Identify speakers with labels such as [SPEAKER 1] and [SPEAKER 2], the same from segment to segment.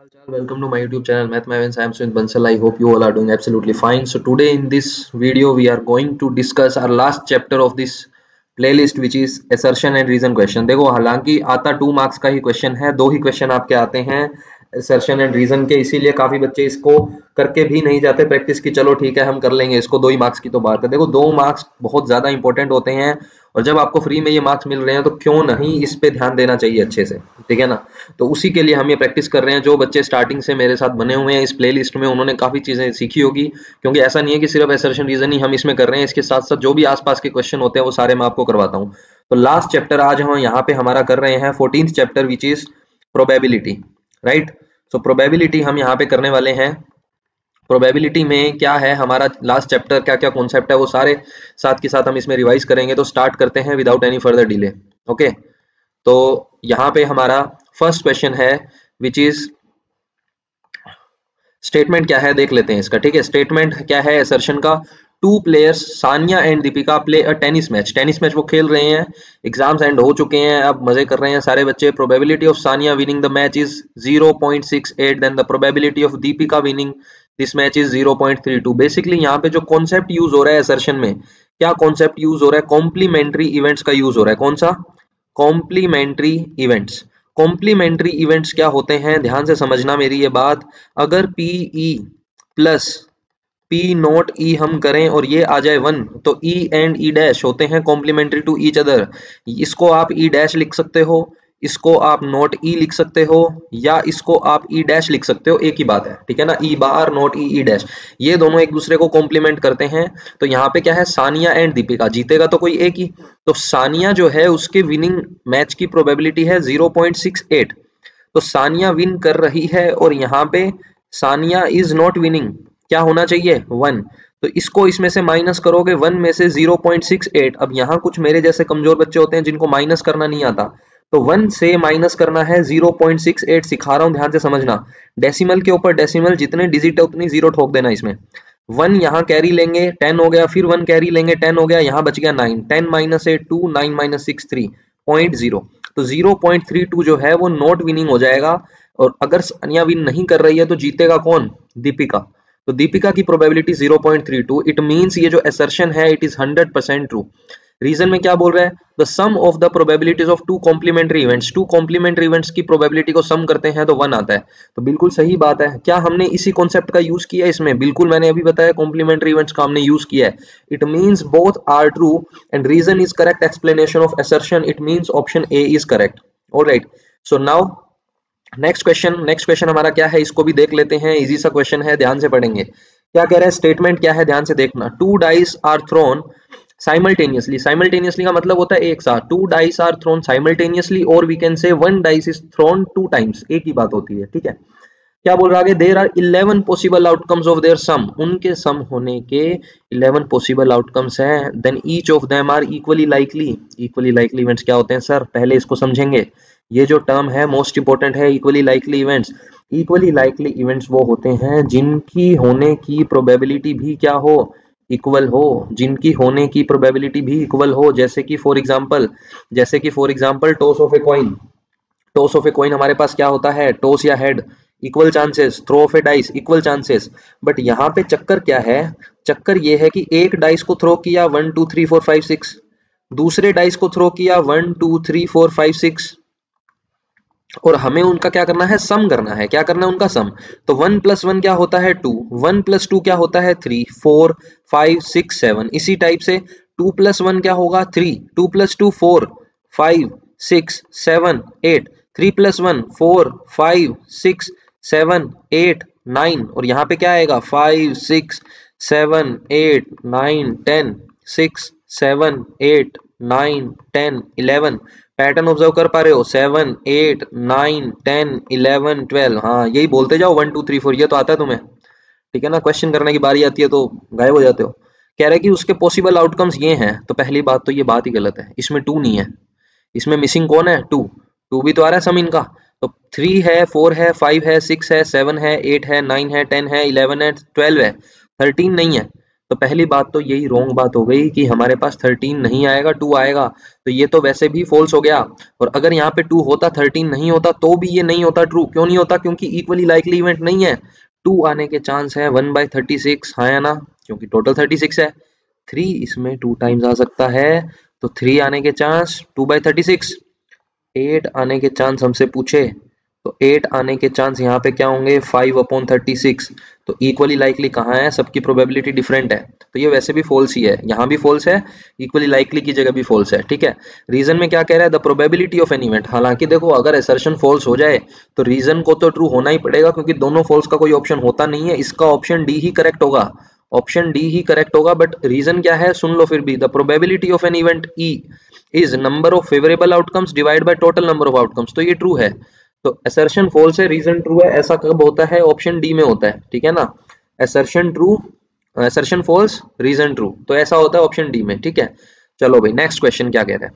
[SPEAKER 1] Welcome to my YouTube channel Math Mavens. I am Sumit Bansal. I hope you all are doing absolutely fine. So today in this video we are going to discuss our last chapter of this playlist, which is assertion and reason question. देखो हालांकि आता 2 marks का ही question है, 2 ही question आपके आते हैं assertion and reason के, इसीलिए काफी बच्चे इसको करके भी नहीं जाते प्रैक्टिस की, चलो ठीक है हम कर लेंगे इसको, 2 ही मार्क्स की तो बात है। देखो 2 मार्क्स बहुत ज्यादा इंपॉर्टेंट होते हैं और जब आपको फ्री में ये मार्क्स मिल रहे हैं तो क्यों नहीं इस पे ध्यान देना चाहिए अच्छे से, ठीक है ना। तो उसी के लिए हम ये प्रैक्टिस कर रहे हैं। जो बच्चे स्टार्टिंग से मेरे साथ बने हुए हैं इस प्लेलिस्ट में, उन्होंने काफी चीजें सीखी होगी, क्योंकि ऐसा नहीं है कि सिर्फ असर्शन रीजन ही हम इसमें कर रहे हैं, इसके साथ साथ जो भी आसपास के क्वेश्चन होते हैं वो सारे मैं आपको करवाता हूँ। तो लास्ट चैप्टर आज हम यहाँ पे हमारा कर रहे हैं 14th chapter, which is probability, right. So probability हम यहाँ पे करने वाले हैं। प्रोबेबिलिटी में क्या है हमारा लास्ट चैप्टर, क्या क्या कॉन्सेप्ट है, वो सारे साथ के साथ हम इसमें रिवाइज करेंगे। तो स्टार्ट करते हैं without any further delay. Okay, तो यहाँ पे हमारा फर्स्ट क्वेश्चन है विच इज स्टेटमेंट क्या है देख लेते हैं इसका, ठीक है। स्टेटमेंट क्या है असर्शन का, 2 players Sania and Deepika play a tennis match. Tennis match वो खेल रहे हैं, एग्जाम्स एंड हो चुके हैं, अब मजे कर रहे हैं सारे बच्चे। Probability of Sania winning the match is 0.68, then the probability of Deepika winning this match is 0.32। Basically यहाँ पे जो कॉन्सेप्ट यूज हो रहा है असर्शन में, क्या कॉन्सेप्ट यूज हो रहा है, कॉम्प्लीमेंट्री इवेंट्स का यूज हो रहा है। कौन सा? Complementary events. कॉम्प्लीमेंट्री इवेंट्स क्या होते हैं, ध्यान से समझना मेरी ये बात। अगर पीई प्लस पी नोट ई हम करें और ये आ जाए 1, तो ई एंड ई डैश होते हैं कॉम्प्लीमेंट्री टू ईच अदर। इसको आप ई डैश लिख सकते हो, इसको आप नोट ई लिख सकते हो, या इसको आप ई डैश लिख सकते हो, एक ही बात है, ठीक है ना। ई बार नोट ई ई डैश, ये दोनों एक दूसरे को कॉम्प्लीमेंट करते हैं। तो यहाँ पे क्या है, सानिया एंड दीपिका, जीतेगा तो कोई एक ही, तो सानिया जो है उसके विनिंग मैच की प्रोबेबिलिटी है 0.68। तो सानिया विन कर रही है और यहाँ पे सानिया इज नॉट विनिंग, क्या होना चाहिए 1। तो इसको इसमें से माइनस करोगे, 1 में से 0.68। अब यहाँ कुछ मेरे जैसे कमजोर बच्चे होते हैं जिनको माइनस करना नहीं आता, तो 1 से माइनस करना है 0.68। सिखा रहा हूं, ध्यान से समझना। डेसिमल के ऊपर डेसिमल, जितने डिजिट है उतनी जीरो ठोक देना इसमें। 1 यहाँ कैरी लेंगे 10 हो गया, फिर 1 कैरी लेंगे 10 हो गया, यहाँ बच गया 9। 10 माइनस 8 2, 9 माइनस 6 3.0। तो 0.32 जो है वो नॉट विनिंग हो जाएगा। और अगर सानिया विन नहीं कर रही है तो जीतेगा कौन? दीपिका। तो दीपिका की प्रोबेबिलिटी 0.32। इट मींस ये जो असर्शन है इट इज 100% ट्रू। रीजन में क्या बोल रहा है, the sum of the probabilities of 2 complementary events. 2 complementary events की प्रोबेबिलिटी को सम करते हैं तो 1 आता है। तो बिल्कुल सही बात है। क्या हमने इसी कॉन्सेप्ट का यूज किया है इसमें? बिल्कुल, मैंने अभी बताया कॉम्प्लीमेंट्री इवेंट्स का हमने यूज किया है। It means both are true and reason is correct explanation of assertion. It means option A is correct. Alright, so now next question हमारा क्या है, इसको भी देख लेते हैं। इजी सा क्वेश्चन है, ध्यान से पढ़ेंगे। क्या कह रहा है, स्टेटमेंट क्या है, ध्यान से देखना। 2 dice are thrown simultaneously. Simultaneously का मतलब होता है एक साथ। 2 डाइस आर थ्रोन साइमल्टेनियसली, और we can say 1 dice is throne 2 times, एक ही बात होती है, ठीक है। क्या बोल रहा है आगे, there are 11 possible outcomes of their sum. उनके सम होने के 11 पॉसिबल आउटकम्स हैं। Then each of them are equally likely. Equally likely events क्या होते हैं सर, पहले इसको समझेंगे। ये जो टर्म है मोस्ट इंपोर्टेंट है, equally likely events. Equally likely events वो होते हैं जिनकी होने की प्रोबेबिलिटी भी क्या हो, इक्वल हो। जिनकी होने की प्रोबेबिलिटी भी इक्वल हो, जैसे कि for example toss of a coin. Toss of a coin हमारे पास क्या होता है, टॉस या head, equal chances. Throw of a dice, equal chances. But यहाँ पे चक्कर क्या है, चक्कर ये है कि एक डाइस को थ्रो किया 1 2 3 4 5 6, दूसरे डाइस को थ्रो किया 1 2 3 4 5 6, और हमें उनका क्या करना है, सम करना है। क्या करना है, उनका सम। तो 1 + 1 क्या होता है 2, 1 + 2 क्या होता है 3 4 5 6 7। इसी टाइप से 2 + 1 क्या होगा 3, 2 + 2 4 5 6 7 8, 3 + 1 4 5 6 7 8 9, और यहाँ पे क्या आएगा 5 6 7 8 9 10 6 7 8 9 10 11। पैटर्न ऑब्जर्व कर पा रहे हो, 7 8 9 10 11 12। हाँ, यही बोलते जाओ 1 2 3 4, ये तो आता है तुम्हें, ठीक है ना। क्वेश्चन करने की बारी आती है तो गायब हो जाते हो। कह रहे हैं कि उसके पॉसिबल आउटकम्स ये हैं। तो पहली बात तो ये बात ही गलत है, इसमें 2 नहीं है, इसमें मिसिंग कौन है 2। 2 भी तो आ रहा है सम इनका। तो 3 है 4 है 5 है 6 है 7 है 8 है 9 है 10 है 11 है 12 है, 13 नहीं है। तो पहली बात तो यही रॉन्ग बात हो गई कि हमारे पास 13 नहीं आएगा, 2 आएगा, तो ये तो वैसे भी फॉल्स हो गया। और अगर यहाँ पे 2 होता 13 नहीं होता तो भी ये नहीं होता ट्रू। क्यों नहीं होता? क्योंकि इक्वली लाइकली इवेंट नहीं है। 2 आने के चांस है 1/36, हाँ या ना? क्योंकि टोटल 36 है। 3 इसमें 2 टाइम्स आ सकता है, तो 3 आने के चांस 2/36। 8 आने के चांस हमसे पूछे, तो 8 आने के चांस यहाँ पे क्या होंगे 5/36। तो इक्वली लाइकली कहाँ है? सबकी प्रोबेबिलिटी डिफरेंट है, तो ये वैसे भी फॉल्स ही है, यहाँ भी फॉल्स है, इक्वली लाइकली की जगह भी फॉल्स है। ठीक है, रीजन में क्या कह रहा है? The probability of an event. हालांकि देखो अगर असर्शन फॉल्स हो जाए तो रीजन को तो ट्रू होना ही पड़ेगा, क्योंकि दोनों फॉल्स का कोई ऑप्शन होता नहीं है। इसका ऑप्शन डी ही करेक्ट होगा, ऑप्शन डी ही करेक्ट होगा। बट रीजन क्या है सुन लो फिर भी, the probability of an event E is number of favourable outcomes divide by total number of outcomes. तो ये ट्रू है, तो असर्शन फॉल्स है, रीजन ट्रू है। ऐसा कब होता है? ऑप्शन डी में होता है, ठीक है ना? Assertion true, assertion false, reason true, तो ऐसा होता है ऑप्शन डी में। ठीक है, चलो भाई नेक्स्ट क्वेश्चन क्या कह रहा है।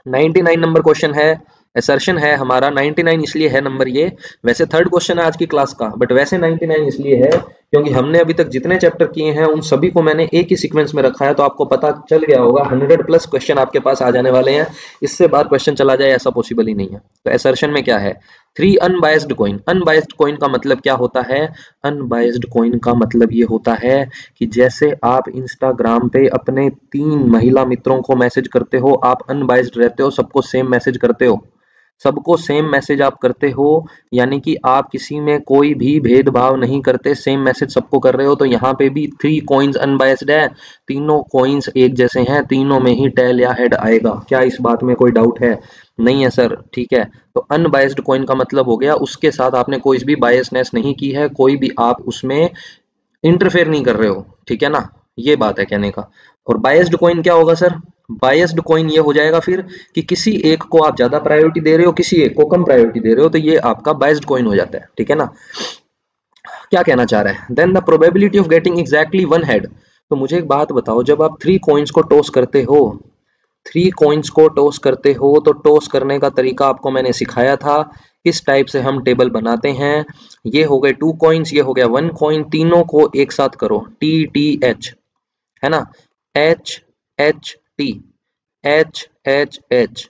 [SPEAKER 1] 99 नंबर क्वेश्चन है, असर्शन है हमारा 99 इसलिए है नंबर ये, वैसे थर्ड क्वेश्चन है आज की क्लास का, बट वैसे 99 इसलिए है क्योंकि हमने अभी तक जितने चैप्टर किए हैं उन सभी को मैंने एक ही सीक्वेंस में रखा है, तो आपको पता चल गया होगा 100+ क्वेश्चन आपके पास आ जाने वाले हैं। इससे बाहर क्वेश्चन चला जाए ऐसा पॉसिबल ही नहीं है। तो असर्शन में क्या है? 3 अनबायस्ड कॉइन। अनबायस्ड कॉइन का मतलब क्या होता है? अनबायस्ड कॉइन का मतलब ये होता है कि जैसे आप इंस्टाग्राम पे अपने 3 महिला मित्रों को मैसेज करते हो, आप अनबायस्ड रहते हो, सबको सेम मैसेज करते हो, सबको सेम मैसेज आप करते हो, यानी कि आप किसी में कोई भी भेदभाव नहीं करते, सेम मैसेज सबको कर रहे हो। तो यहाँ पे भी 3 कॉइन्स अनबायस्ड है, तीनों कॉइन्स एक जैसे हैं, तीनों में ही टेल या हेड आएगा। क्या इस बात में कोई डाउट है? नहीं है सर, ठीक है। तो अनबायस्ड कॉइन का मतलब हो गया उसके साथ आपने कोई भी बायसनेस नहीं की है, कोई भी आप उसमें इंटरफेयर नहीं कर रहे हो, ठीक है ना? ये बात है कहने का। और बायस्ड कॉइन क्या होगा सर? बायस्ड कॉइन ये हो जाएगा फिर कि किसी एक को आप ज्यादा प्रायोरिटी दे रहे हो, किसी एक को कम प्रायोरिटी दे रहे हो, तो ये आपका बायस्ड कॉइन हो जाता है, ठीक है ना? क्या कहना चाह रहा है? Then the probability of getting exactly 1 head. तो मुझे एक बात बताओ, जब आप 3 कॉइन्स को टॉस करते हो, 3 कॉइन्स को टॉस करते हो, तो टॉस करने का तरीका आपको मैंने सिखाया था, किस टाइप से हम टेबल बनाते हैं। ये हो गए 2 कॉइन्स, ये हो गया 1 कॉइन, तीनों को एक साथ करो, टी टी एच, है ना? H H T, H H H,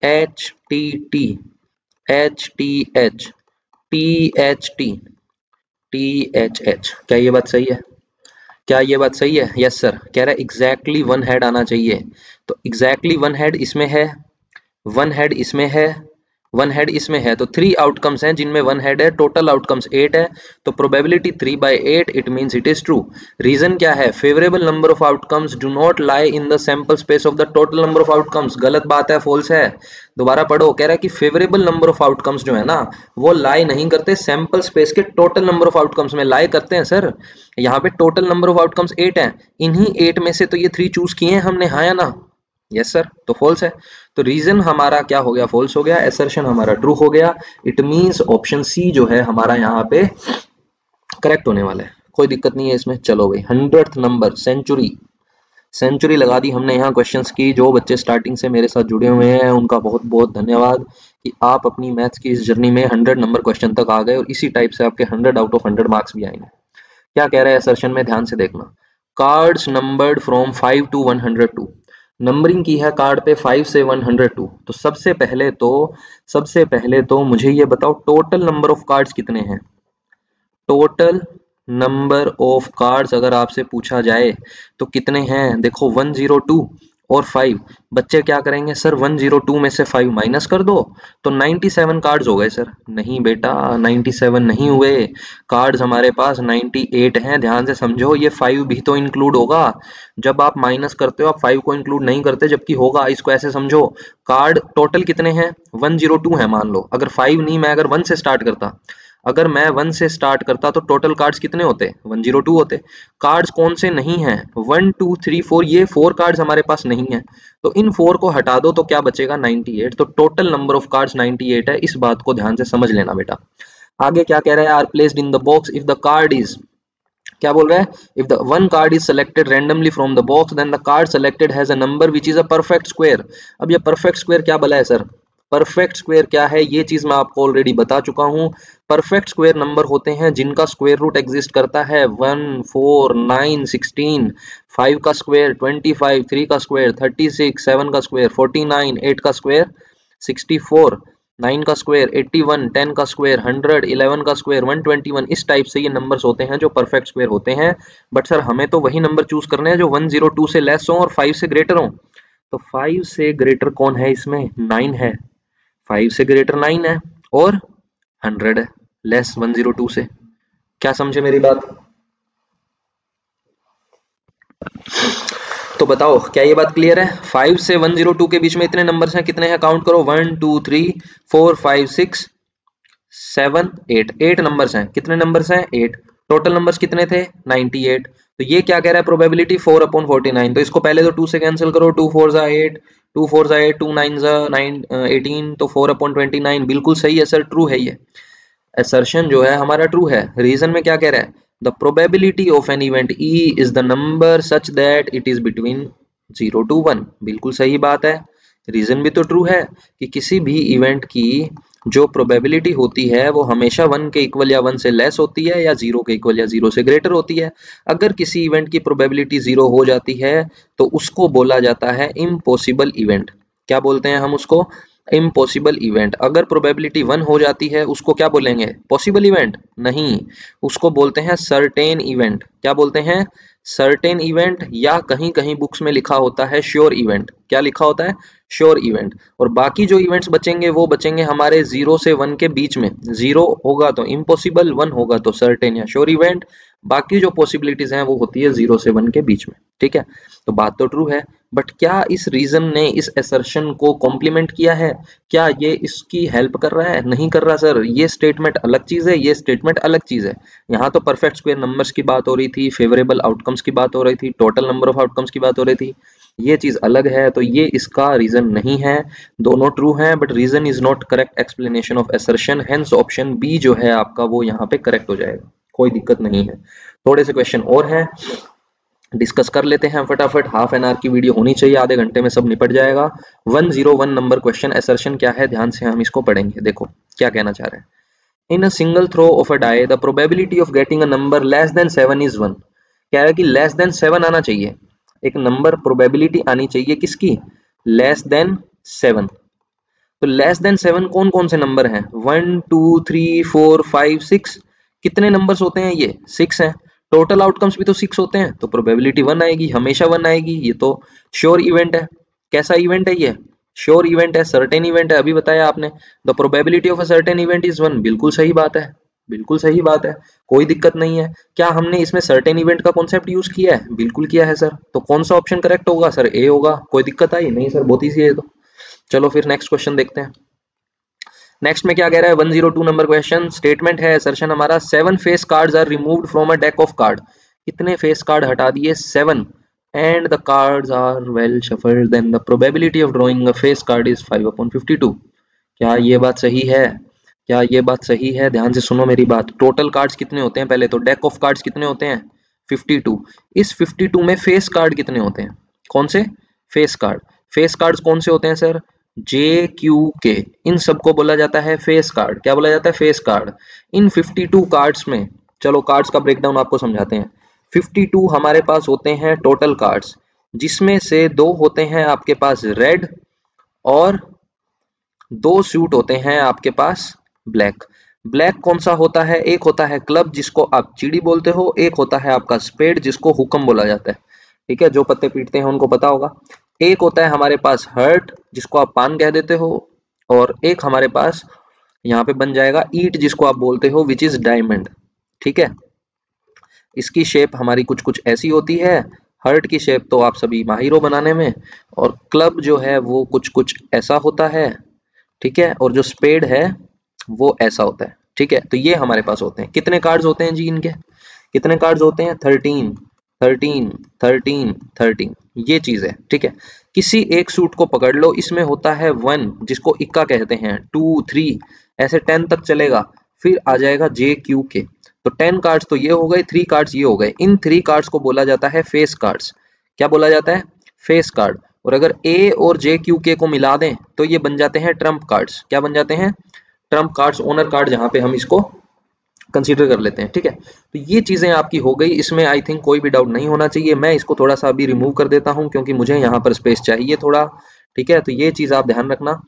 [SPEAKER 1] H T T, H T H, T H T, T H H. क्या ये बात सही है? क्या ये बात सही है? Yes sir. कह रहा है एग्जैक्टली 1 हेड आना चाहिए, तो एग्जैक्टली 1 हेड इसमें है, 1 हेड इसमें है, 1 हेड इसमें है, तो 3 आउटकम्स हैं जिनमें 1 हेड है, टोटल आउटकम्स 8 है, तो probability 3/8, it means it is true. Reason क्या है? Favourable number of outcomes do not lie in the sample space of the total number of outcomes. गलत बात है, फॉल्स है। दोबारा पढ़ो, कह रहा है कि फेवरेबल नंबर ऑफ आउटकम्स जो है ना, वो लाई नहीं करते सैंपल स्पेस के टोटल नंबर ऑफ आउटकम्स में, लाई करते हैं सर। यहाँ पे टोटल नंबर ऑफ आउटकम्स 8 है, इन्हीं 8 में से तो ये 3 चूज किए हैं हमने, हाँ या ना? यस सर, तो फॉल्स है। तो रीजन हमारा क्या हो गया? फॉल्स हो गया। असर्शन हमारा ट्रू हो गया। इट मींस ऑप्शन सी जो है हमारा यहाँ पे करेक्ट होने वाला है, कोई दिक्कत नहीं है इसमें। चलो भाई 100th नंबर, सेंचुरी, सेंचुरी लगा दी हमने यहाँ क्वेश्चंस की। जो बच्चे स्टार्टिंग से मेरे साथ जुड़े हुए हैं उनका बहुत बहुत धन्यवाद कि आप अपनी मैथ्स की इस जर्नी में 100 नंबर क्वेश्चन तक आ गए, और इसी टाइप से आपके 100 आउट ऑफ 100 मार्क्स भी आएंगे। क्या कह रहे हैं असर्शन में? ध्यान से देखना। Cards numbered from 5 to 102। Numbering की है कार्ड पे 5 से 102। तो सबसे पहले तो मुझे ये बताओ टोटल नंबर ऑफ कार्ड्स कितने हैं? टोटल नंबर ऑफ कार्ड्स अगर आपसे पूछा जाए तो कितने हैं? देखो 102 और 5। बच्चे क्या करेंगे? सर 102 में से 5 माइनस कर दो तो 97 कार्ड्स हो गए सर। नहीं बेटा, 97 नहीं हुए, कार्ड्स हमारे पास 98 हैं। ध्यान से समझो, ये 5 भी तो इंक्लूड होगा। जब आप माइनस करते हो आप 5 को इंक्लूड नहीं करते, जबकि होगा। इसको ऐसे समझो, कार्ड टोटल कितने हैं? 102 है मान लो। अगर 5 नहीं, मैं अगर 1 से स्टार्ट करता, अगर मैं 1 से स्टार्ट करता तो टोटल कार्ड्स कितने होते? 102 होते। कार्ड्स कौन से नहीं हैं? 1 2 3 4, ये 4 कार्ड्स हमारे पास नहीं है, तो इन 4 को हटा दो तो क्या बचेगा? 98। तो टोटल नंबर ऑफ कार्ड्स 98 है। इस बात को ध्यान से समझ लेना बेटा। आगे क्या कह रहा है? Are placed in the box if the card is, क्या बोल रहा है? If the one card is selected randomly from the box then the card selected has a number which is a perfect square. अब ये perfect square क्या भला है sir? Perfect square क्या है ये चीज मैं आपको ऑलरेडी बता चुका हूं। परफेक्ट स्क्वायर नंबर होते हैं जिनका स्क्वायर रूट एग्जिस्ट करता है 1, 4, 9, 16, 5 का स्क्वायर 25, 3 का स्क्वायर 36, 7 का स्क्वायर 49, 8 का स्क्वायर 64, 9 का स्क्वायर 81, 10 का स्क्वायर 100, 11 का स्क्वायर 121। इस टाइप से ये नंबर्स होते हैं जो परफेक्ट स्क्वायर होते हैं। बट सर हमें तो वही नंबर चूज करने हैं जो 102 से लेस हो और 5 से ग्रेटर हो। तो 5 से ग्रेटर कौन है इसमें? 9 है। 5 से ग्रेटर 9 है और 100 है लेस 102 से। क्या समझे मेरी बात? तो बताओ क्या ये बात क्लियर है? 5 से 102 के बीच में इतने नंबर्स हैं, कितने हैं काउंट करो, 1 2 3 4 5 6 7 8। 8 नंबर्स हैं। कितने नंबर्स हैं? 8। टोटल नंबर्स कितने थे? 98। तो ये क्या कह रहा है? प्रोबेबिलिटी 4/49। तो इसको पहले तो 2 से कैंसिल करो, 2 4 जा 8, 2 4 जा 8, 2 9 जा 9 18, तो 4/29 बिल्कुल सही है सर, ट्रू है ये assertion जो है हमारा ट्रू है। रीजन में क्या कह रहा है? The probability of an event E is the number such that it is between 0 to 1। बिल्कुल सही बात है। रीजन भी तो ट्रू है कि किसी भी इवेंट की जो प्रोबेबिलिटी होती है वो हमेशा 1 के इक्वल या 1 से लेस होती है या 0 के इक्वल या 0 से ग्रेटर होती है। अगर किसी इवेंट की प्रोबेबिलिटी 0 हो जाती है तो उसको बोला जाता है इम्पॉसिबल इवेंट। क्या बोलते हैं हम उसको? Impossible event. अगर प्रोबेबिलिटी 1 हो जाती है उसको क्या बोलेंगे? Possible event? नहीं, उसको बोलते हैं सर्टेन इवेंट। क्या बोलते हैं? सर्टेन इवेंट, या कहीं कहीं बुक्स में लिखा होता है श्योर इवेंट। क्या लिखा होता है? Sure event. और बाकी जो इवेंट्स बचेंगे वो बचेंगे हमारे 0 से 1 के बीच में। 0 होगा तो इम्पॉसिबल, 1 होगा तो सर्टेन या श्योर इवेंट। बाकी जो पॉसिबिलिटीज हैं वो होती है 0 से 1 के बीच में। ठीक है, तो बात तो ट्रू है। बट क्या इस रीजन ने इस असर्शन को कॉम्प्लीमेंट किया है? क्या ये इसकी हेल्प कर रहा है? नहीं कर रहा सर। ये स्टेटमेंट अलग चीज है, ये स्टेटमेंट अलग चीज है। यहाँ तो परफेक्ट स्क्वायर नंबर्स की बात हो रही थी, फेवरेबल आउटकम्स की बात हो रही थी, टोटल नंबर ऑफ आउटकम्स की बात हो रही थी। ये चीज अलग है, तो ये इसका रीजन नहीं है। दोनों ट्रू हैं but reason is not correct explanation of assertion, hence option B जो है आपका वो यहाँ पे करेक्ट हो जाएगा, कोई दिक्कत नहीं है। थोड़े से क्वेश्चन और हैं, डिस्कस कर लेते हैं फटाफट। हाफ एन आवर की वीडियो होनी चाहिए, आधे घंटे में सब निपट जाएगा। 101 नंबर क्वेश्चन, असर्शन क्या है, ध्यान से हम इसको पढ़ेंगे। देखो क्या कहना चाह रहे हैं। In a single throw of a die the probability of getting a number less than 7 is 1। कह रहा है कि लेस देन 7 आना चाहिए, एक नंबर प्रोबेबिलिटी आनी चाहिए किसकी? Less than 7। तो लेस देन 7 कौन कौन से नंबर हैं? 1 2 3 4 5 6। कितने नंबर्स होते हैं ये? 6 हैं। टोटल आउटकम्स भी तो 6 होते हैं, तो प्रोबेबिलिटी 1 आएगी, हमेशा 1 आएगी। ये तो श्योर इवेंट है। कैसा इवेंट है ये? श्योर इवेंट है, सर्टेन इवेंट है, अभी बताया आपने। The probability of a certain event is 1। बिल्कुल सही बात है, बिल्कुल सही बात है, कोई दिक्कत नहीं है। क्या हमने इसमें सर्टेन इवेंट का कॉन्सेप्ट यूज किया है? बिल्कुल किया है सर। तो कौन सा ऑप्शन करेक्ट होगा सर? ए होगा। कोई दिक्कत आई? नहीं सर, बहुत ईजी है तो। चलो फिर नेक्स्ट क्वेश्चन देखते हैं। नेक्स्ट में क्या कह रहा है? 102 नंबर क्वेश्चन, स्टेटमेंट है असर्शन हमारा, 7 face cards are removed from a deck of card. कितने फेस कार्ड हटा दिए? 7। And the cards are well shuffled, then the probability of drawing a face card is 5/52। क्या ये बात सही है? क्या ये बात सही है? ध्यान से सुनो मेरी बात। टोटल कार्ड्स कितने होते हैं? पहले तो डेक ऑफ कार्ड्स कितने होते हैं? 52। इस 52 में फेस कार्ड कितने होते हैं? कौन से? Face card. फेस कार्ड्स कौन से होते हैं सर? जे क्यू के। इन सबको बोला जाता है फेस कार्ड। क्या बोला जाता है? Face card. इन 52 कार्ड्स में, चलो कार्ड्स का ब्रेकडाउन आपको समझाते हैं। 52 हमारे पास होते हैं टोटल कार्ड्स, जिसमें से 2 होते हैं आपके पास रेड और 2 सूट होते हैं आपके पास ब्लैक। ब्लैक कौन सा होता है? एक होता है क्लब जिसको आप चिड़ी बोलते हो, एक होता है आपका स्पेड जिसको हुक्म बोला जाता है। ठीक है, जो पत्ते पीटते हैं उनको पता होगा। एक होता है हमारे पास हर्ट जिसको आप पान कह देते हो, और एक हमारे पास यहाँ पे बन जाएगा ईट जिसको आप बोलते हो, विच इज डायमंड। ठीक है, इसकी शेप हमारी कुछ कुछ ऐसी होती है। हर्ट की शेप तो आप सभी माहिर हो बनाने में, और क्लब जो है वो कुछ कुछ ऐसा होता है। ठीक है, और जो स्पेड है वो ऐसा होता है। ठीक है, तो ये हमारे पास होते हैं। कितने कार्ड्स होते हैं जी इनके? कितने कार्ड्स होते हैं? 13 13 13 13। ये चीज है। ठीक है, किसी एक सूट को पकड़ लो, इसमें होता है 1 जिसको इक्का कहते हैं, 2 3 ऐसे 10 तक चलेगा, फिर आ जाएगा जे क्यू के। तो 10 कार्ड्स तो ये हो गए, 3 कार्ड्स ये हो गए। इन 3 कार्ड्स को बोला जाता है फेस कार्ड्स। क्या बोला जाता है? Face card. और अगर ए और जे क्यू के को मिला दें तो ये बन जाते हैं ट्रम्प कार्ड्स। क्या बन जाते हैं? ट्रम्प कार्ड्स, ओनर कार्ड, जहां पे हम इसको कंसीडर कर लेते हैं। ठीक है, तो ये चीजें आपकी हो गई, इसमें आई थिंक कोई भी डाउट नहीं होना चाहिए। मैं इसको थोड़ा सा अभी रिमूव कर देता हूं क्योंकि मुझे यहाँ पर स्पेस चाहिए थोड़ा। ठीक है, तो ये चीज आप ध्यान रखना,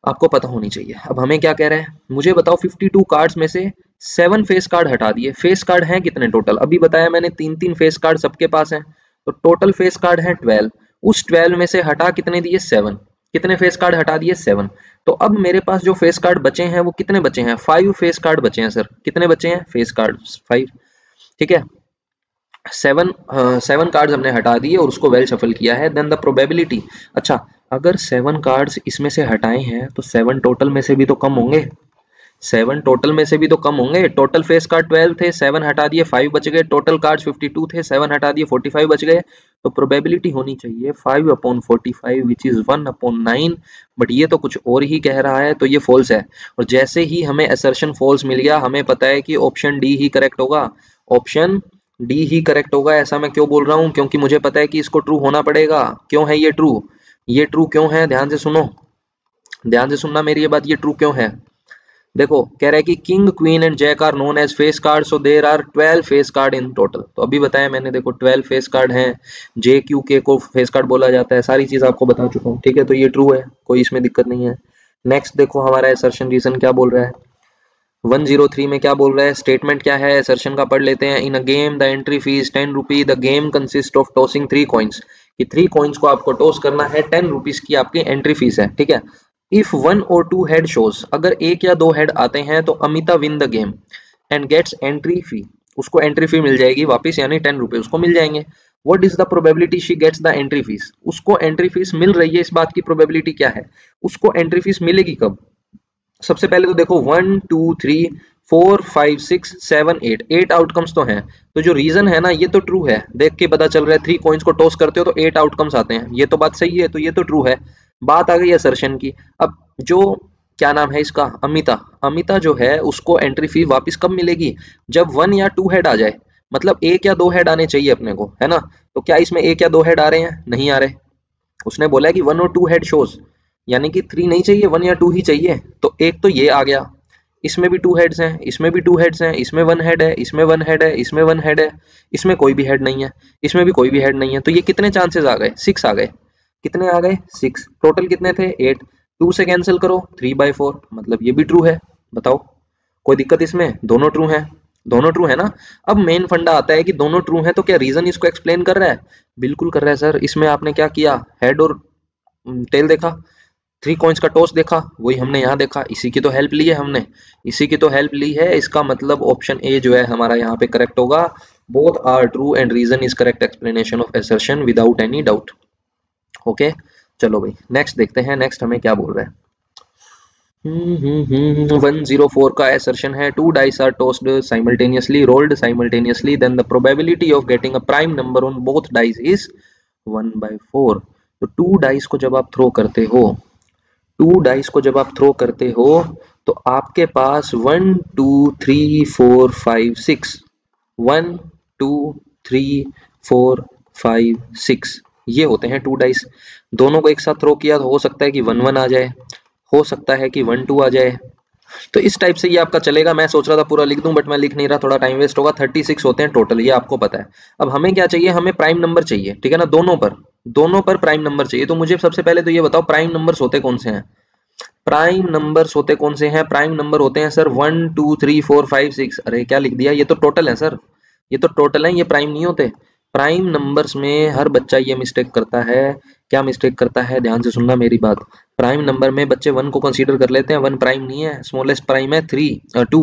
[SPEAKER 1] आपको पता होनी चाहिए। अब हमें क्या कह रहे हैं, मुझे बताओ 52 कार्ड्स में से 7 फेस कार्ड हटा दिए। फेस कार्ड हैं कितने टोटल? अभी बताया मैंने 3-3 फेस कार्ड सबके पास हैं, तो टोटल फेस कार्ड हैं 12। उस 12 में से हटा कितने दिए? 7। कितने फेस कार्ड हटा दिए? 7। तो अब मेरे पास जो फेस कार्ड बचे हैं वो कितने बचे हैं? 5 फेस कार्ड बचे हैं सर। कितने बचे हैं फेस कार्ड? 5। ठीक है, 7 कार्ड्स हमने हटा दिए और उसको वेल शफल किया है। देन द प्रोबेबिलिटी, अच्छा अगर 7 कार्ड्स इसमें से हटाए हैं तो 7 टोटल में से भी तो कम होंगे। 7 टोटल में से भी तो कम होंगे। टोटल फेस कार्ड 12 थे, 7 हटा दिए 5 बच गए। टोटल कार्ड 52 थे, 7 हटा दिए 45 बच गए। तो प्रोबेबिलिटी होनी चाहिए 5/45 विच इज 1/9। बट ये तो कुछ और ही कह रहा है, तो ये फॉल्स है। और जैसे ही हमें असर्शन फॉल्स मिल गया, हमें पता है कि ऑप्शन डी ही करेक्ट होगा। ऑप्शन डी ही करेक्ट होगा। ऐसा मैं क्यों बोल रहा हूँ? क्योंकि मुझे पता है कि इसको ट्रू होना पड़ेगा। क्यों है ये ट्रू? ये ट्रू क्यों है? ध्यान से सुनो, ध्यान से सुनना मेरी ये बात। ये ट्रू क्यों है? देखो, कह रहा है कि king, queen and jack are known as face card, so there are 12 face card in total. तो अभी बताया मैंने, देखो 12 फेस कार्ड हैं। जे क्यू के को फेस कार्ड बोला जाता है, सारी चीज आपको बता चुका हूँ। ठीक है, तो ये ट्रू है, कोई इसमें दिक्कत नहीं है। नेक्स्ट देखो हमारा असर्शन रीजन क्या बोल रहा है। 103 में क्या बोल रहा है? स्टेटमेंट क्या है असर्शन का, पढ़ लेते हैं। In a game the entry fee 10 rupee, the game consist of tossing 3 coins. कि 3 कॉइन्स को आपको टॉस करना है, 10 रुपीज की आपकी एंट्री फीस है। ठीक है, इफ 1 और 2 हेड शोज, अगर 1 या 2 हेड आते हैं तो Amita win the game and gets entry fee, उसको एंट्री फी मिल जाएगी वापस, यानी 10 रुपए उसको मिल जाएंगे। What is the probability she gets the entry fees? उसको एंट्री फीस मिल रही है, इस बात की प्रोबेबिलिटी क्या है? उसको एंट्री फीस मिलेगी कब? सबसे पहले तो देखो 1 2 3 4 5 6 7 8 आउटकम्स तो हैं। तो जो रीजन है ना, ये तो ट्रू है। देख के पता चल रहा है 3 कॉइन्स को टॉस करते हो तो 8 आउटकम्स आते हैं, ये तो बात सही है, तो ये तो ट्रू है। बात आ गई असर्शन की। अब जो क्या नाम है इसका, अमिता, अमिता जो है उसको एंट्री फी वापस कब मिलेगी? जब 1 या 2 हेड आ जाए, मतलब 1 या 2 हेड आने चाहिए अपने को, है ना। तो क्या इसमें 1 या 2 हेड आ रहे हैं? नहीं आ रहे। उसने बोला है कि 1 और 2 हेड शोज, यानी कि 3 नहीं चाहिए, 1 या 2 ही चाहिए। तो एक तो ये आ गया, इसमें भी 2 हेड्स हैं, इसमें भी 2 हेड्स हैं, इसमें 1 हेड है, इसमें 1 हेड है, इसमें 1 हेड है, इसमें कोई भी हेड नहीं है, इसमें भी कोई भी हेड नहीं है। तो ये कितने चांसेस आ गए? 6 आ गए। कितने आ गए? 6। टोटल कितने थे? 8। 2 से कैंसिल करो, 3/4, मतलब ये भी ट्रू है। बताओ, कोई दिक्कत इसमें? दोनों ट्रू हैं, दोनों ट्रू है ना। अब मेन फंडा आता है कि दोनों ट्रू हैं तो क्या रीजन इसको एक्सप्लेन कर रहा है? बिल्कुल कर रहा है सर। इसमें आपने क्या किया? हेड और टेल देखा, 3 कॉइन्स का टॉस देखा, वही हमने यहाँ देखा, इसी की तो हेल्प ली है हमने, इसी की तो हेल्प ली है। इसका मतलब ऑप्शन ए जो है हमारा यहाँ पे करेक्ट होगा। Both are true and reason is correct explanation of assertion without any doubt. Okay, चलो भाई नेक्स्ट देखते हैं। नेक्स्ट हमें क्या बोल रहा है? 104 का assertion है 2 dice are tossed simultaneously, rolled simultaneously, then the probability of getting a prime number on both dice is 1/4। तो 2 dice को जब आप थ्रो करते हो, 2 डाइस को जब आप थ्रो करते हो तो आपके पास 1 2 3 4 5 6, 1 2 3 4 5 6 ये होते हैं 2 डाइस। दोनों को एक साथ थ्रो किया तो हो सकता है कि 1 1 आ जाए, हो सकता है कि 1 2 आ जाए। तो इस टाइप से ये आपका चलेगा। मैं सोच रहा था पूरा लिख दूं बट मैं लिख नहीं रहा, थोड़ा टाइम वेस्ट होगा। 36 होते हैं टोटल, ये आपको पता है। अब हमें क्या चाहिए? हमें प्राइम नंबर चाहिए, ठीक है ना। दोनों पर प्राइम नंबर चाहिए। तो मुझे सबसे पहले तो ये बताओ प्राइम नंबर्स होते कौन से हैं? प्राइम नंबर्स होते कौन से हैं? प्राइम नंबर होते हैं सर 1 2 3 4 5 6। अरे क्या लिख दिया? ये तो टोटल है सर, ये तो टोटल है, ये प्राइम नहीं होते। प्राइम नंबर्स में हर बच्चा ये मिस्टेक करता है। क्या मिस्टेक करता है? ध्यान से सुनना मेरी बात। प्राइम नंबर में बच्चे 1 को कंसीडर कर लेते हैं, 1 प्राइम नहीं है। स्मॉलेस्ट प्राइम है 2,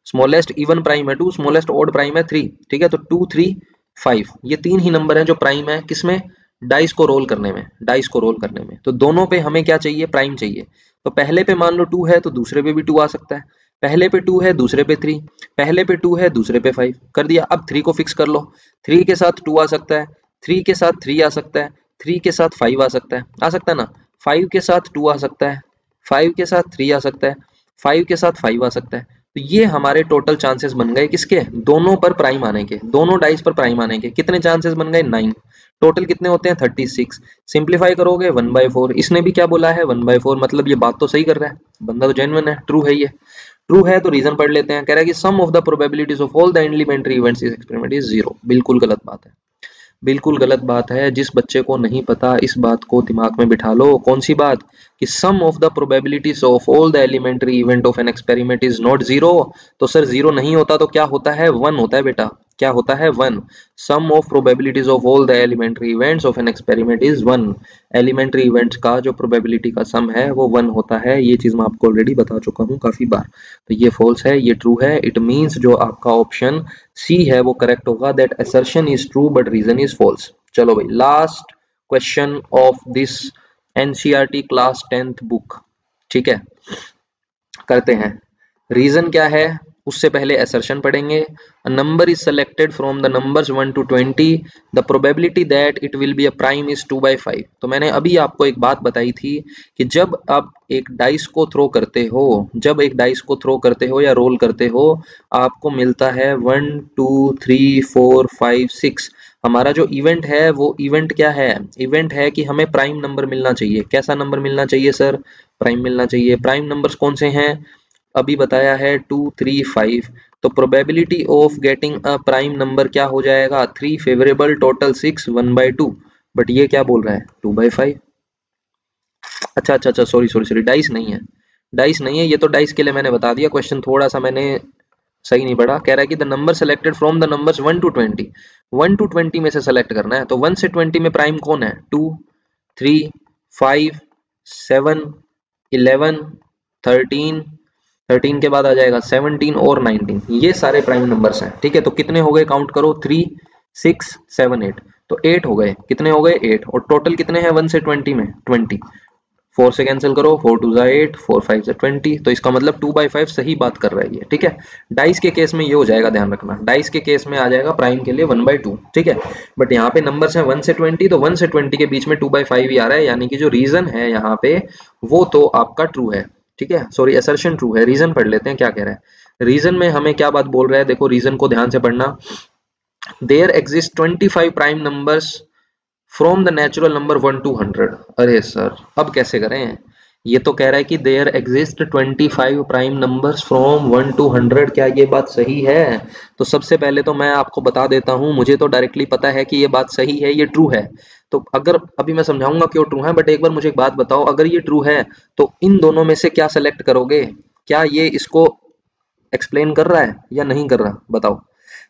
[SPEAKER 1] स्मॉलेस्ट इवन प्राइम है 2, स्मॉलेस्ट ऑड प्राइम है 3। ठीक है, तो 2 3 5 ये 3 ही नंबर हैं जो प्राइम है। किसमें? डाइस को रोल करने में, डाइस को रोल करने में। तो दोनों पे हमें क्या चाहिए? प्राइम चाहिए। तो पहले पे मान लो 2 है तो दूसरे पे भी 2 आ सकता है। पहले पे 2 है, दूसरे पे 3, पहले पे 2 है, दूसरे पे 5 कर दिया। अब 3 को फिक्स कर लो, 3 के साथ 2 आ सकता है, 3 के साथ 3 आ सकता है, 3 के साथ 5 आ सकता है ना। 5 के साथ 2 आ सकता है, 5 के साथ 3 आ सकता है, 5 के साथ 5 आ सकता है। तो ये हमारे टोटल चांसेस बन गए किसके? दोनों पर प्राइम आने के, दोनों डाइस पर प्राइम आने के। कितने चांसेस बन गए? 9। टोटल कितने होते हैं 36। सिंप्लीफाई करोगे 1/4। इसने भी क्या बोला है 1/4, मतलब ये बात तो सही कर रहा है, बंदा तो जेन्युइन है, ट्रू है ये। ट्रू है तो रीजन पढ़ लेते हैं। कह रहा है कि sum of the probabilities of all the elementary events इस एक्सपेरिमेंट इज 0। बिल्कुल गलत बात है, बिल्कुल गलत बात है। जिस बच्चे को नहीं पता इस बात को दिमाग में बिठा लो। कौन सी बात? कि sum of the probabilities of all the elementary event of an experiment is not 0। तो सर 0 नहीं होता तो क्या होता है? 1 होता है बेटा। क्या होता है? 1। Sum of probabilities of all the elementary events of an experiment is 1। Elementary events का जो प्रोबेबिलिटी का सम है वो 1 होता है। ये चीज मैं आपको ऑलरेडी बता चुका हूँ काफी बार। तो ये फॉल्स है, ये ट्रू है। इट मीन्स जो आपका ऑप्शन सी है वो करेक्ट होगा, that assertion is true but reason is false. चलो भाई, last question of this NCERT class 10th book. ठीक है, करते हैं। रीजन क्या है उससे पहले असर्शन पढ़ेंगे। A number is selected from the numbers 1 to 20, the probability that it will be a prime is 2/5। तो मैंने अभी आपको एक बात बताई थी कि जब आप एक डाइस को थ्रो करते हो, जब एक डाइस को थ्रो करते हो या रोल करते हो, आपको मिलता है 1 2 3 4 5 6। हमारा जो इवेंट है वो इवेंट क्या है? इवेंट है कि हमें प्राइम नंबर मिलना चाहिए। कैसा नंबर मिलना चाहिए सर? प्राइम मिलना चाहिए। प्राइम नंबर्स कौन से हैं? अभी बताया है 2 3 5। तो probability of getting a prime number क्या हो जाएगा? 3 फेवरेबल टोटल 6 1/2। बट ये क्या बोल रहा है? 2/5। अच्छा अच्छा अच्छा, सॉरी सॉरी सॉरी, डाइस नहीं है, डाइस नहीं है ये तो। डाइस के लिए मैंने बता दिया, क्वेश्चन थोड़ा सा मैंने सही नहीं पढ़ा। कह रहा है कि the number selected from the numbers 1 to 20, 1 to 20 में से सेलेक्ट करना है। तो 1 से 20 में प्राइम कौन है? 2 3 5 7 11 13, 13 के बाद आ जाएगा 17 और 19। ये सारे प्राइम नंबर्स हैं। ठीक है, तो कितने हो गए? काउंट करो, 3 6 7 8। तो 8 हो गए। कितने हो गए? 8। और टोटल कितने हैं 1 से 20 में? 20। 4 से कैंसिल करो, 4 2 8, 4 5 से 20। तो इसका मतलब 2/5 सही बात कर रहा है ये। ठीक है, डाइस के केस में ये हो जाएगा, ध्यान रखना। डाइस के केस में आ जाएगा प्राइम के लिए 1/2। ठीक है, बट यहाँ पे नंबर्स हैं 1 से 20, तो 1 से 20 के बीच में 2/5 ही आ रहा है, यानी कि जो रीजन है यहाँ पे वो तो आपका ट्रू है। ठीक है, सॉरी, असर्शन ट्रू है। रीजन पढ़ लेते हैं क्या कह रहा है। रीजन में हमें क्या बात बोल रहा है? देखो रीजन को ध्यान से पढ़ना। There exist 25 prime numbers from the natural number 1 to 100। अरे सर अब कैसे करें? ये तो कह रहा है कि there exist 25 prime numbers from 1 to 100। क्या ये बात सही है? तो सबसे पहले तो मैं आपको बता देता हूँ, मुझे तो डायरेक्टली पता है कि ये बात सही है, ये ट्रू है। तो अगर अभी मैं समझाऊंगा क्यों ट्रू है, बट एक बार मुझे एक बात बताओ, अगर ये ट्रू है तो इन दोनों में से क्या सेलेक्ट करोगे? क्या ये इसको एक्सप्लेन कर रहा है या नहीं कर रहा? बताओ।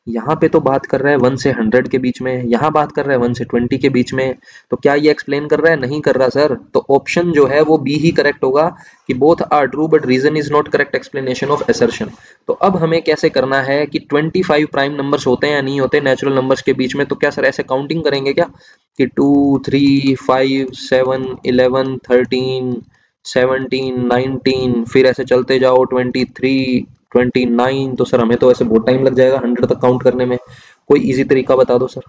[SPEAKER 1] यहाँ पे तो बात कर रहा है 1 से 100 के बीच में, यहाँ बात कर रहा है 1 से 20 के बीच में। तो क्या ये एक्सप्लेन कर रहा है? नहीं कर रहा सर। तो ऑप्शन जो है वो बी ही करेक्ट होगा कि both are true but reason is not correct explanation of assertion. तो अब हमें कैसे करना है कि 25 प्राइम नंबर्स होते हैं या नहीं होते नेचुरल नंबर्स के बीच में? तो क्या सर ऐसे काउंटिंग करेंगे क्या कि 2 3 5 7 11 13 17 19, फिर ऐसे चलते जाओ 23 29? तो सर हमें तो ऐसे बहुत टाइम लग जाएगा 100 तक काउंट करने में। कोई इजी तरीका बता दो सर,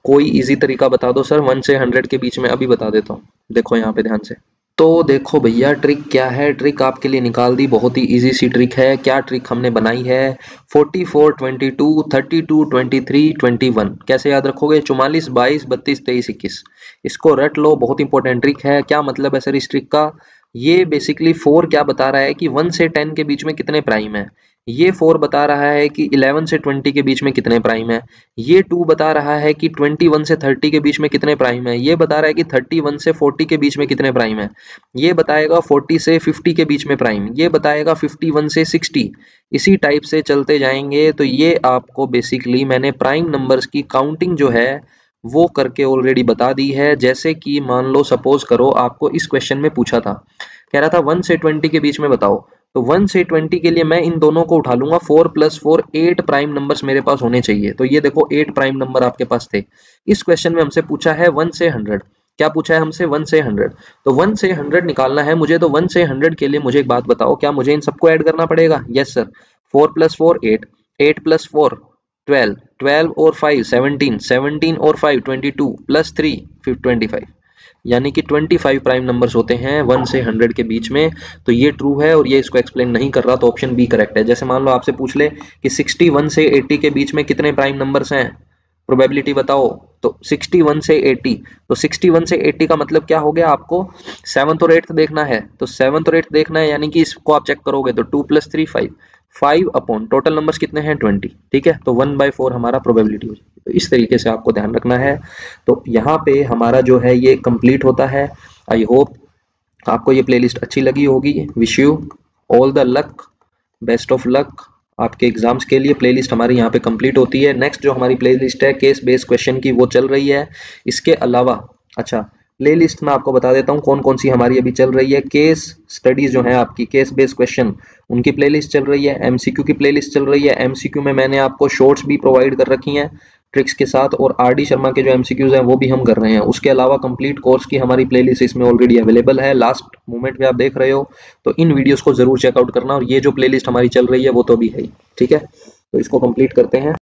[SPEAKER 1] कोई इजी तरीका बता दो सर 1 से 100 के बीच में। अभी बता देता हूँ, देखो यहाँ पे ध्यान से। तो देखो भैया ट्रिक क्या है, ट्रिक आपके लिए निकाल दी, बहुत ही इजी सी ट्रिक है। क्या ट्रिक हमने बनाई है? 44 22 32 23 21। कैसे याद रखोगे? 44 22 32 23 21। इसको रट लो, बहुत इंपॉर्टेंट ट्रिक है। क्या मतलब है सर इस ट्रिक का? ये बेसिकली 4 क्या बता रहा है कि 1 से 10 के बीच में कितने प्राइम है। ये 4 बता रहा है कि 11 से 20 के बीच में कितने प्राइम है। ये 2 बता रहा है कि 21 से 30 के बीच में कितने प्राइम है। ये बता रहा है कि 31 से 40 के बीच में कितने प्राइम है। ये बताएगा 40 से 50 के बीच में प्राइम। ये बताएगा 51 से 60। इसी टाइप से चलते जाएंगे। तो ये आपको बेसिकली मैंने प्राइम नंबर्स की काउंटिंग जो है वो करके ऑलरेडी बता दी है। जैसे कि मान लो सपोज करो आपको इस क्वेश्चन में पूछा था, कह रहा था 1 से 20 के बीच में बताओ। तो 1 से 20 के लिए मैं इन दोनों को उठा लूंगा, 4 + 4 8 प्राइम नंबर्स मेरे पास होने चाहिए। तो ये देखो 8 प्राइम नंबर आपके पास थे। इस क्वेश्चन में हमसे पूछा है 1 से 100। क्या पूछा है हमसे? 1 से 100। तो 1 से 100 निकालना है मुझे। तो 1 से 100 के लिए मुझे एक बात बताओ, क्या मुझे इन सबको ऐड करना पड़ेगा? Yes sir. 4 + 4 8, 8 + 4 12, 12 और 5 17, 17 और 5 22 + 3 25। यानी कि 25 प्राइम नंबर्स होते हैं 1 से 100 के बीच में। तो ये ट्रू है और ये इसको एक्सप्लेन नहीं कर रहा, तो ऑप्शन बी करेक्ट है। जैसे मान लो आपसे पूछ ले कि 61 से 80 के बीच में कितने प्राइम नंबर्स हैं, प्रोबेबिलिटी बताओ। तो 61 से 80, तो 61 से 80 का मतलब क्या हो गया, आपको 7th और 8th देखना है, तो 7th और 8th देखना है, यानी कि इसको आप चेक करोगे तो 2 + 3 5, 5 अपॉन टोटल नंबर्स कितने हैं 20, ठीक है, तो 1/4 हमारा प्रोबेबिलिटी हो जाएगी। तो इस तरीके से आपको ध्यान रखना है। तो यहाँ पे हमारा जो है ये कंप्लीट होता है। आई होप आपको ये प्लेलिस्ट अच्छी लगी होगी। Wish you all the luck, best of luck आपके एग्जाम्स के लिए। प्लेलिस्ट हमारी यहाँ पे कंप्लीट होती है। नेक्स्ट जो हमारी प्लेलिस्ट है केस बेस्ड क्वेश्चन की, वो चल रही है। इसके अलावा अच्छा, प्लेलिस्ट में आपको बता देता हूँ कौन कौन सी हमारी अभी चल रही है। केस स्टडीज जो है आपकी, केस बेस्ड क्वेश्चन, उनकी प्लेलिस्ट चल रही है। एमसीक्यू की प्लेलिस्ट चल रही है। एमसीक्यू में मैंने आपको शॉर्ट्स भी प्रोवाइड कर रखी हैं ट्रिक्स के साथ, और आरडी शर्मा के जो एमसीक्यूज हैं वो भी हम कर रहे हैं। उसके अलावा कंप्लीट कोर्स की हमारी प्लेलिस्ट इसमें ऑलरेडी अवेलेबल है, लास्ट मोमेंट में आप देख रहे हो। तो इन वीडियोस को जरूर चेकआउट करना, और ये जो प्लेलिस्ट हमारी चल रही है वो तो अभी है ही, ठीक है। तो इसको कंप्लीट करते हैं।